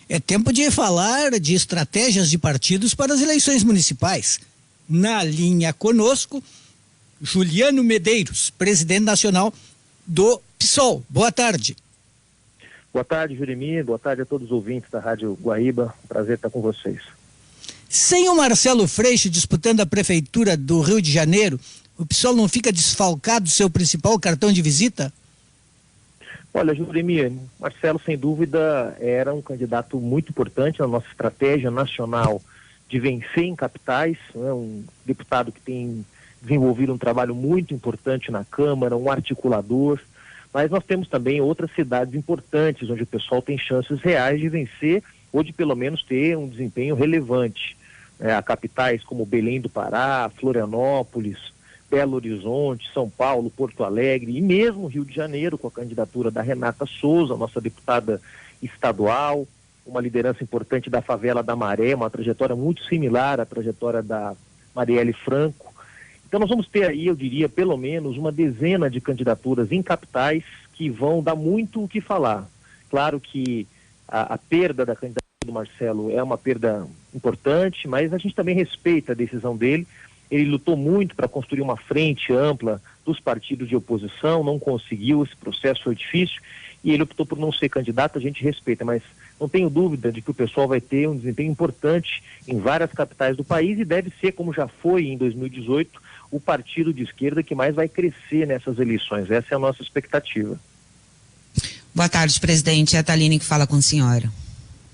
É tempo de falar de estratégias de partidos para as eleições municipais. Na linha conosco, Juliano Medeiros, presidente nacional do PSOL. Boa tarde. Boa tarde, Juremi. Boa tarde a todos os ouvintes da Rádio Guaíba. Prazer estar com vocês. Sem o Marcelo Freixo disputando a prefeitura do Rio de Janeiro, o PSOL não fica desfalcado do seu principal cartão de visita? Olha, Juremi, Marcelo, sem dúvida, era um candidato muito importante na nossa estratégia nacional de vencer em capitais, né? Um deputado que tem desenvolvido um trabalho muito importante na Câmara, um articulador, mas nós temos também outras cidades importantes onde o pessoal tem chances reais de vencer ou de pelo menos ter um desempenho relevante. Há capitais como Belém do Pará, Florianópolis, Belo Horizonte, São Paulo, Porto Alegre e mesmo Rio de Janeiro, com a candidatura da Renata Souza, nossa deputada estadual, uma liderança importante da favela da Maré, uma trajetória muito similar à trajetória da Marielle Franco. Então nós vamos ter aí, eu diria, pelo menos uma dezena de candidaturas em capitais que vão dar muito o que falar. Claro que a perda da candidatura do Marcelo é uma perda importante, mas a gente também respeita a decisão dele. Ele lutou muito para construir uma frente ampla dos partidos de oposição, não conseguiu, esse processo foi difícil, e ele optou por não ser candidato, a gente respeita, mas não tenho dúvida de que o pessoal vai ter um desempenho importante em várias capitais do país e deve ser, como já foi em 2018, o partido de esquerda que mais vai crescer nessas eleições. Essa é a nossa expectativa. Boa tarde, presidente. É a Thaline que fala com a senhora.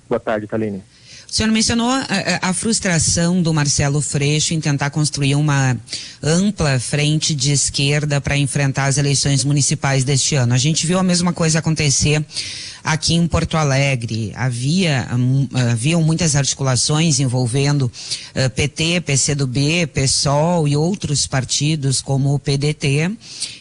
Boa tarde, Thaline. O senhor mencionou a frustração do Marcelo Freixo em tentar construir uma ampla frente de esquerda para enfrentar as eleições municipais deste ano. A gente viu a mesma coisa acontecer aqui em Porto Alegre. Haviam muitas articulações envolvendo PT, PCdoB, PSOL e outros partidos como o PDT,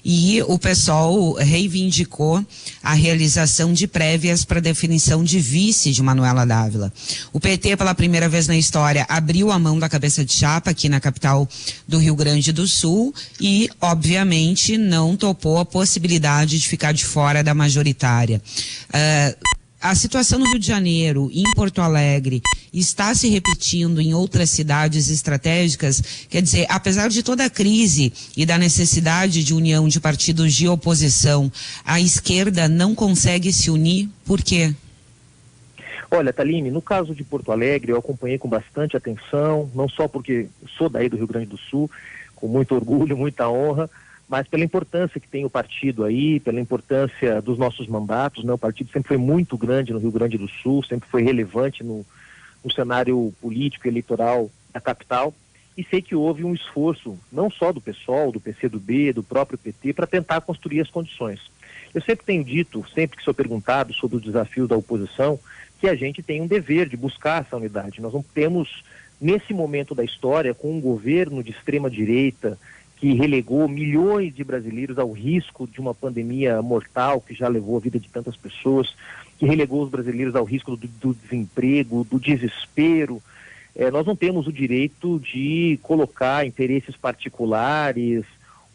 e o PSOL reivindicou a realização de prévias para definição de vice de Manuela Dávila. O PT, pela primeira vez na história, abriu a mão da cabeça de chapa aqui na capital do Rio Grande do Sul e, obviamente, não topou a possibilidade de ficar de fora da majoritária. A situação no Rio de Janeiro e em Porto Alegre está se repetindo em outras cidades estratégicas? Quer dizer, apesar de toda a crise e da necessidade de união de partidos de oposição, a esquerda não consegue se unir? Por quê? Olha, Thaline, no caso de Porto Alegre, eu acompanhei com bastante atenção, não só porque sou daí do Rio Grande do Sul, com muito orgulho, muita honra, mas pela importância que tem o partido aí, pela importância dos nossos mandatos, né? O partido sempre foi muito grande no Rio Grande do Sul, sempre foi relevante no cenário político e eleitoral da capital, e sei que houve um esforço, não só do PSOL, do PCdoB, do próprio PT, para tentar construir as condições. Eu sempre tenho dito, sempre que sou perguntado sobre os desafios da oposição, que a gente tem um dever de buscar essa unidade. Nós não temos, nesse momento da história, com um governo de extrema-direita que relegou milhões de brasileiros ao risco de uma pandemia mortal que já levou a vida de tantas pessoas, que relegou os brasileiros ao risco do desemprego, do desespero. Nós não temos o direito de colocar interesses particulares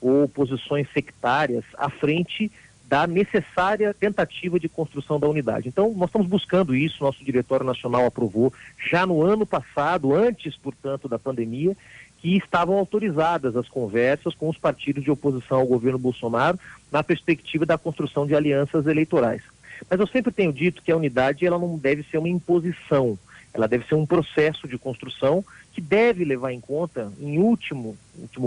ou posições sectárias à frente da necessária tentativa de construção da unidade. Então, nós estamos buscando isso, nosso Diretório Nacional aprovou já no ano passado, antes, portanto, da pandemia, que estavam autorizadas as conversas com os partidos de oposição ao governo Bolsonaro na perspectiva da construção de alianças eleitorais. Mas eu sempre tenho dito que a unidade ela não deve ser uma imposição, ela deve ser um processo de construção que deve levar em conta, em último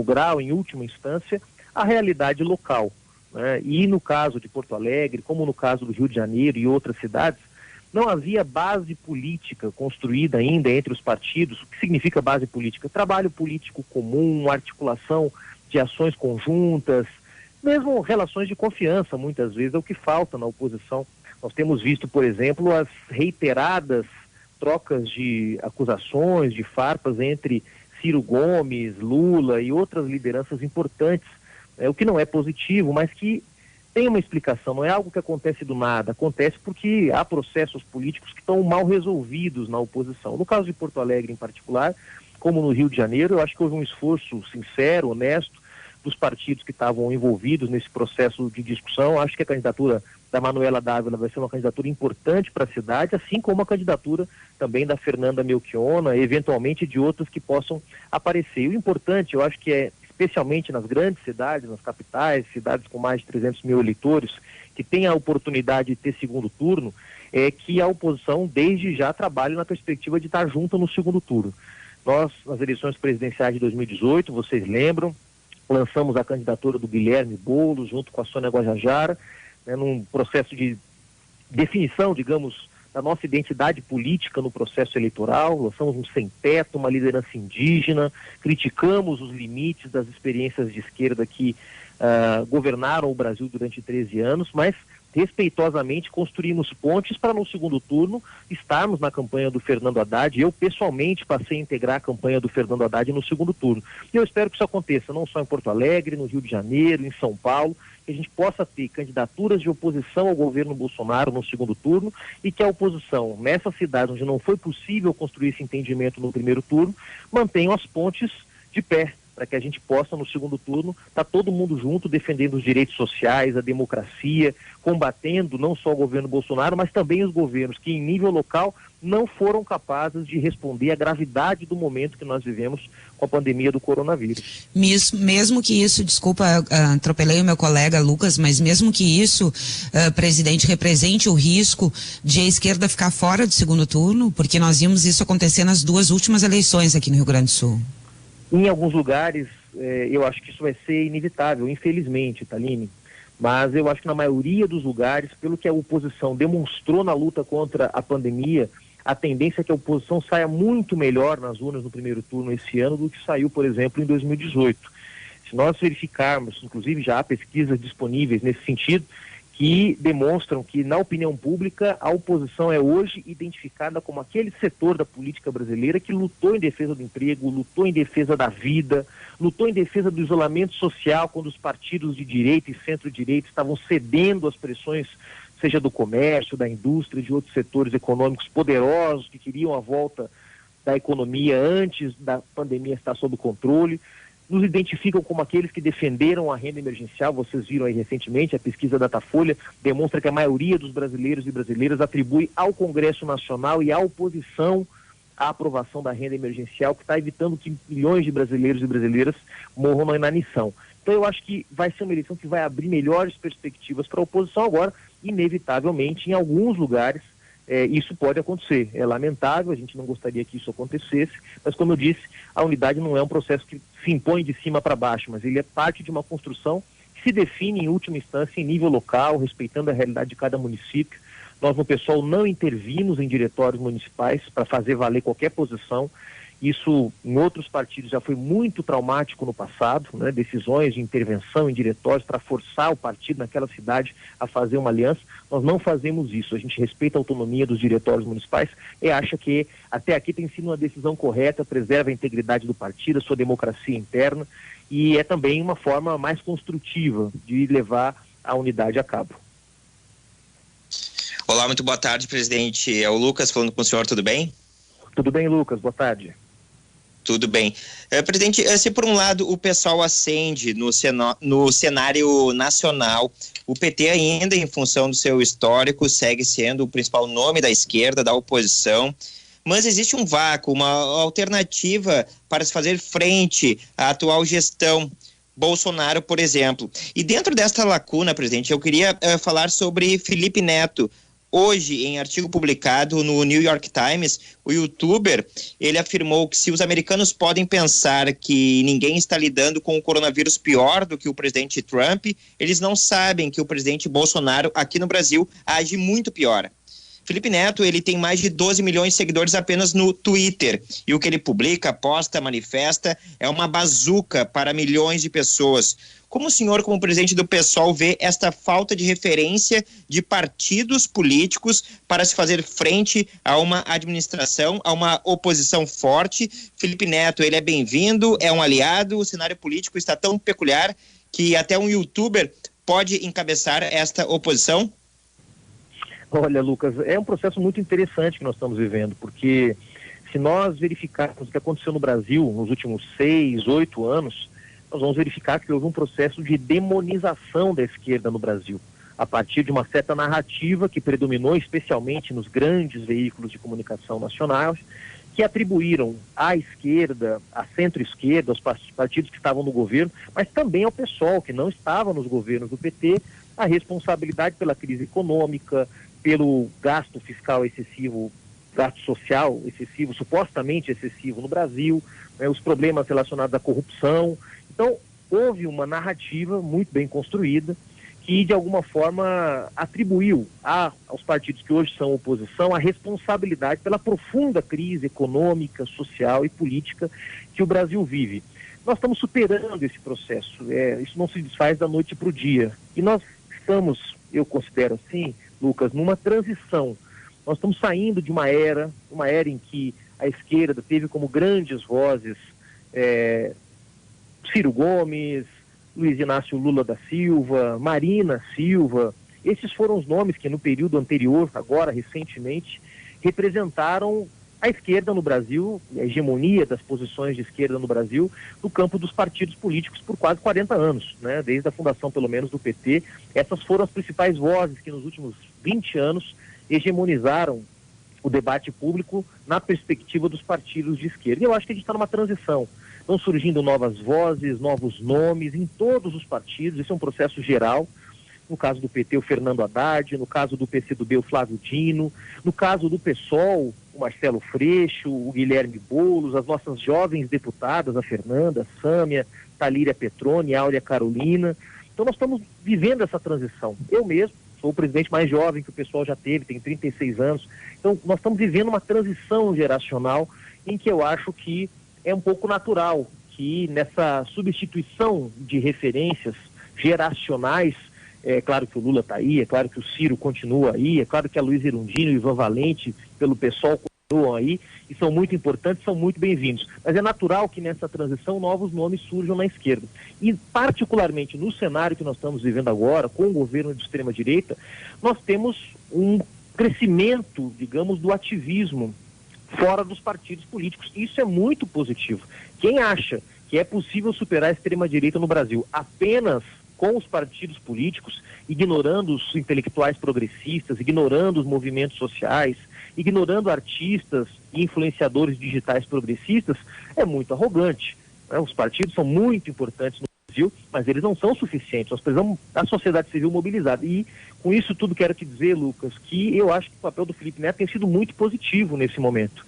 grau, em última instância, a realidade local, né? E no caso de Porto Alegre, como no caso do Rio de Janeiro e outras cidades, não havia base política construída ainda entre os partidos. O que significa base política? Trabalho político comum, articulação de ações conjuntas, mesmo relações de confiança, muitas vezes, é o que falta na oposição. Nós temos visto, por exemplo, as reiteradas trocas de acusações, de farpas entre Ciro Gomes, Lula e outras lideranças importantes, o que não é positivo, mas que tem uma explicação, não é algo que acontece do nada, acontece porque há processos políticos que estão mal resolvidos na oposição. No caso de Porto Alegre em particular, como no Rio de Janeiro, eu acho que houve um esforço sincero, honesto, dos partidos que estavam envolvidos nesse processo de discussão. Acho que a candidatura da Manuela Dávila vai ser uma candidatura importante para a cidade, assim como a candidatura também da Fernanda Melchiona, eventualmente de outros que possam aparecer. E o importante, eu acho que é, especialmente nas grandes cidades, nas capitais, cidades com mais de 300 mil eleitores, que tem a oportunidade de ter segundo turno, é que a oposição desde já trabalhe na perspectiva de estar junta no segundo turno. Nós, nas eleições presidenciais de 2018, vocês lembram, lançamos a candidatura do Guilherme Boulos junto com a Sônia Guajajara, né, num processo de definição, digamos, da nossa identidade política no processo eleitoral. Lançamos um sem-teto, uma liderança indígena, criticamos os limites das experiências de esquerda que governaram o Brasil durante 13 anos, mas respeitosamente construímos pontes para no segundo turno estarmos na campanha do Fernando Haddad. Eu pessoalmente passei a integrar a campanha do Fernando Haddad no segundo turno. E eu espero que isso aconteça não só em Porto Alegre, no Rio de Janeiro, em São Paulo, que a gente possa ter candidaturas de oposição ao governo Bolsonaro no segundo turno e que a oposição, nessas cidades onde não foi possível construir esse entendimento no primeiro turno, mantenha as pontes de pé, para que a gente possa, no segundo turno, estar todo mundo junto, defendendo os direitos sociais, a democracia, combatendo não só o governo Bolsonaro, mas também os governos que, em nível local, não foram capazes de responder à gravidade do momento que nós vivemos com a pandemia do coronavírus. Mesmo que isso, desculpa, atropelei o meu colega Lucas, mas mesmo que isso, presidente, represente o risco de a esquerda ficar fora do segundo turno, porque nós vimos isso acontecer nas duas últimas eleições aqui no Rio Grande do Sul. Em alguns lugares, eu acho que isso vai ser inevitável, infelizmente, Thaline. Mas eu acho que na maioria dos lugares, pelo que a oposição demonstrou na luta contra a pandemia, a tendência é que a oposição saia muito melhor nas urnas no primeiro turno esse ano do que saiu, por exemplo, em 2018. Se nós verificarmos, inclusive já há pesquisas disponíveis nesse sentido, que demonstram que, na opinião pública, a oposição é hoje identificada como aquele setor da política brasileira que lutou em defesa do emprego, lutou em defesa da vida, lutou em defesa do isolamento social, quando os partidos de direita e centro-direita estavam cedendo às pressões, seja do comércio, da indústria, de outros setores econômicos poderosos que queriam a volta da economia antes da pandemia estar sob controle. Nos identificam como aqueles que defenderam a renda emergencial. Vocês viram aí recentemente, a pesquisa Datafolha demonstra que a maioria dos brasileiros e brasileiras atribui ao Congresso Nacional e à oposição a aprovação da renda emergencial, que está evitando que milhões de brasileiros e brasileiras morram na inanição. Então eu acho que vai ser uma eleição que vai abrir melhores perspectivas para a oposição. Agora, inevitavelmente, em alguns lugares, isso pode acontecer. É lamentável, a gente não gostaria que isso acontecesse, mas como eu disse, a unidade não é um processo que se impõe de cima para baixo, mas ele é parte de uma construção que se define em última instância em nível local, respeitando a realidade de cada município. Nós no PSOL não intervimos em diretórios municipais para fazer valer qualquer posição. Isso em outros partidos já foi muito traumático no passado, né? Decisões de intervenção em diretórios para forçar o partido naquela cidade a fazer uma aliança. Nós não fazemos isso, a gente respeita a autonomia dos diretórios municipais e acha que até aqui tem sido uma decisão correta, preserva a integridade do partido, a sua democracia interna, e é também uma forma mais construtiva de levar a unidade a cabo. Olá, muito boa tarde, presidente. É o Lucas falando com o senhor, tudo bem? Tudo bem, Lucas, boa tarde. Tudo bem. Presidente, se por um lado o PSOL ascende no cenário nacional, o PT ainda, em função do seu histórico, segue sendo o principal nome da esquerda, da oposição, mas existe um vácuo, uma alternativa para se fazer frente à atual gestão Bolsonaro, por exemplo. E dentro desta lacuna, presidente, eu queria falar sobre Felipe Neto. Hoje, em artigo publicado no New York Times, o youtuber, ele afirmou que se os americanos podem pensar que ninguém está lidando com o coronavírus pior do que o presidente Trump, eles não sabem que o presidente Bolsonaro, aqui no Brasil, age muito pior. Felipe Neto, ele tem mais de 12 milhões de seguidores apenas no Twitter, e o que ele publica, posta, manifesta, é uma bazuca para milhões de pessoas. Como o senhor, como presidente do PSOL, vê esta falta de referência de partidos políticos para se fazer frente a uma administração, a uma oposição forte? Felipe Neto, ele é bem-vindo, é um aliado, o cenário político está tão peculiar que até um youtuber pode encabeçar esta oposição? Olha, Lucas, é um processo muito interessante que nós estamos vivendo, porque se nós verificarmos o que aconteceu no Brasil nos últimos 6, 8 anos, nós vamos verificar que houve um processo de demonização da esquerda no Brasil. a partir de uma certa narrativa que predominou especialmente nos grandes veículos de comunicação nacionais, que atribuíram à esquerda, à centro-esquerda, aos partidos que estavam no governo, mas também ao PSOL, que não estava nos governos do PT, a responsabilidade pela crise econômica, pelo gasto fiscal excessivo, gasto social excessivo, supostamente excessivo no Brasil, né, os problemas relacionados à corrupção. Então, houve uma narrativa muito bem construída que, de alguma forma, atribuiu aos partidos que hoje são oposição a responsabilidade pela profunda crise econômica, social e política que o Brasil vive. Nós estamos superando esse processo, isso não se desfaz da noite para o dia. E nós estamos, eu considero assim, Lucas, numa transição. Nós estamos saindo de uma era em que a esquerda teve como grandes vozes Ciro Gomes, Luiz Inácio Lula da Silva, Marina Silva. Esses foram os nomes que no período anterior, agora recentemente, representaram a esquerda no Brasil, a hegemonia das posições de esquerda no Brasil, no campo dos partidos políticos por quase 40 anos, né? Desde a fundação, pelo menos, do PT. Essas foram as principais vozes que nos últimos 20 anos hegemonizaram o debate público na perspectiva dos partidos de esquerda. E eu acho que a gente está numa transição. Estão surgindo novas vozes, novos nomes em todos os partidos, isso é um processo geral. No caso do PT, o Fernando Haddad, no caso do PCdoB, o Flávio Dino, no caso do PSOL, o Marcelo Freixo, o Guilherme Boulos, as nossas jovens deputadas, a Fernanda, a Sâmia, Talíria Petroni, a Áurea Carolina. Então nós estamos vivendo essa transição. Eu mesmo sou o presidente mais jovem que o pessoal já teve, tenho 36 anos. Então nós estamos vivendo uma transição geracional em que eu acho que é um pouco natural que nessa substituição de referências geracionais, é claro que o Lula está aí, é claro que o Ciro continua aí, é claro que a Luiza Erundina e o Ivan Valente, pelo PSOL, continuam aí, e são muito importantes, são muito bem-vindos. Mas é natural que nessa transição novos nomes surjam na esquerda. E particularmente no cenário que nós estamos vivendo agora, com o governo de extrema-direita, nós temos um crescimento, digamos, do ativismo fora dos partidos políticos. Isso é muito positivo. Quem acha que é possível superar a extrema-direita no Brasil apenas com os partidos políticos, ignorando os intelectuais progressistas, ignorando os movimentos sociais, ignorando artistas e influenciadores digitais progressistas, é muito arrogante, né? Os partidos são muito importantes no Brasil, mas eles não são suficientes. Nós precisamos da sociedade civil mobilizada. E com isso tudo quero te dizer, Lucas, que eu acho que o papel do Felipe Neto tem sido muito positivo nesse momento.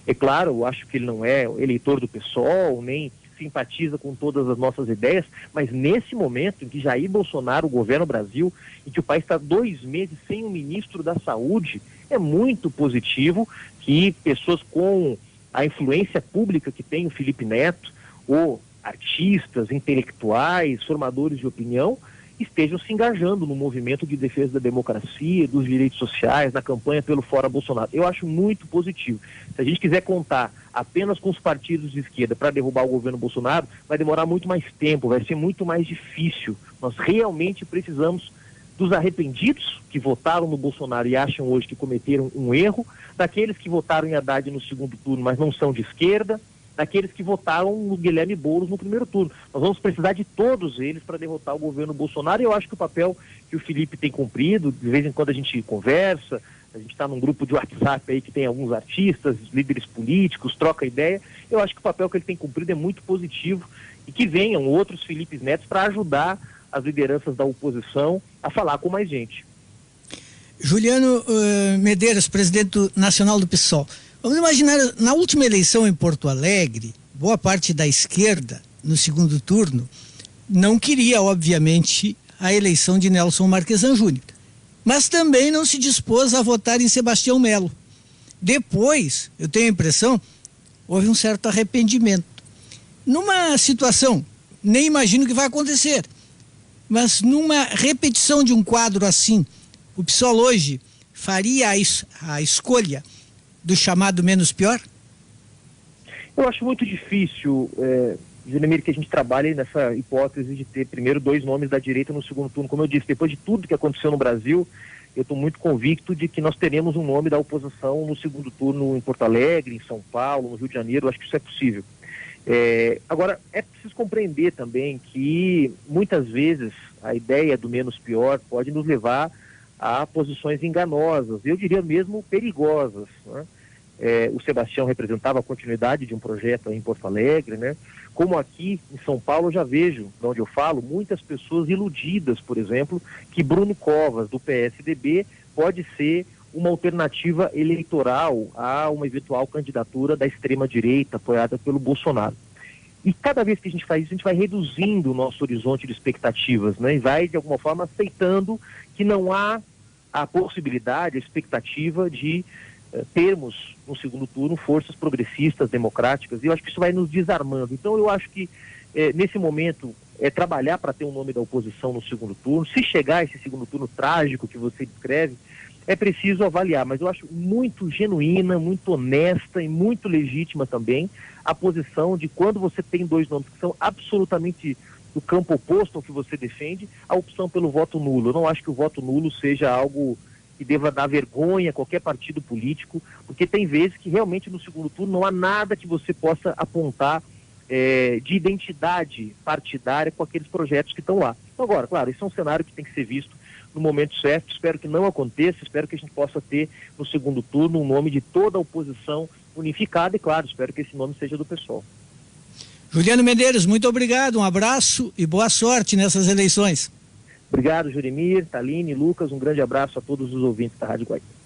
É claro, eu acho que ele não é eleitor do PSOL, nem simpatiza com todas as nossas ideias, mas nesse momento em que Jair Bolsonaro governa o Brasil, em que o país está 2 meses sem um ministro da Saúde, é muito positivo que pessoas com a influência pública que tem o Felipe Neto, ou artistas, intelectuais, formadores de opinião, estejam se engajando no movimento de defesa da democracia, dos direitos sociais, na campanha pelo Fora Bolsonaro. Eu acho muito positivo. Se a gente quiser contar apenas com os partidos de esquerda para derrubar o governo Bolsonaro, vai demorar muito mais tempo, vai ser muito mais difícil. Nós realmente precisamos dos arrependidos que votaram no Bolsonaro e acham hoje que cometeram um erro, daqueles que votaram em Haddad no segundo turno, mas não são de esquerda, daqueles que votaram no Guilherme Boulos no primeiro turno. Nós vamos precisar de todos eles para derrotar o governo Bolsonaro, e eu acho que o papel que o Felipe tem cumprido, de vez em quando a gente conversa, a gente está num grupo de WhatsApp aí que tem alguns artistas, líderes políticos, troca ideia, eu acho que o papel que ele tem cumprido é muito positivo, e que venham outros Felipes Netos para ajudar as lideranças da oposição a falar com mais gente. Juliano Medeiros, presidente nacional do PSOL. Vamos imaginar, na última eleição em Porto Alegre, boa parte da esquerda, no segundo turno, não queria, obviamente, a eleição de Nelson Marquesan Júnior. Mas também não se dispôs a votar em Sebastião Melo. Depois, eu tenho a impressão, houve um certo arrependimento. Numa situação, nem imagino o que vai acontecer, mas numa repetição de um quadro assim, o PSOL hoje faria a escolha do chamado menos pior? Eu acho muito difícil, Junemir, que a gente trabalhe nessa hipótese de ter primeiro 2 nomes da direita no segundo turno. Como eu disse, depois de tudo que aconteceu no Brasil, eu estou muito convicto de que nós teremos um nome da oposição no segundo turno em Porto Alegre, em São Paulo, no Rio de Janeiro. Eu acho que isso é possível. Agora, é preciso compreender também que muitas vezes a ideia do menos pior pode nos levar a posições enganosas, eu diria mesmo perigosas, né? O Sebastião representava a continuidade de um projeto aí em Porto Alegre, né? Como aqui em São Paulo eu já vejo, de onde eu falo, muitas pessoas iludidas, por exemplo, que Bruno Covas, do PSDB, pode ser uma alternativa eleitoral a uma eventual candidatura da extrema-direita apoiada pelo Bolsonaro. E cada vez que a gente faz isso, a gente vai reduzindo o nosso horizonte de expectativas, né? E vai, de alguma forma, aceitando que não há a possibilidade, a expectativa de termos, no segundo turno, forças progressistas, democráticas, e eu acho que isso vai nos desarmando. Então, eu acho que, nesse momento, trabalhar para ter um nome da oposição no segundo turno. Se chegar a esse segundo turno trágico que você descreve, é preciso avaliar, mas eu acho muito genuína, muito honesta e muito legítima também a posição de quando você tem dois nomes que são absolutamente do campo oposto ao que você defende, a opção pelo voto nulo. Eu não acho que o voto nulo seja algo que deva dar vergonha a qualquer partido político, porque tem vezes que realmente no segundo turno não há nada que você possa apontar de identidade partidária com aqueles projetos que estão lá. Então, agora, claro, isso é um cenário que tem que ser visto no momento certo, espero que não aconteça, espero que a gente possa ter no segundo turno um nome de toda a oposição unificada e, claro, espero que esse nome seja do PSOL. Juliano Medeiros, muito obrigado, um abraço e boa sorte nessas eleições. Obrigado, Jurimir, Taline, Lucas, um grande abraço a todos os ouvintes da Rádio Guaíba.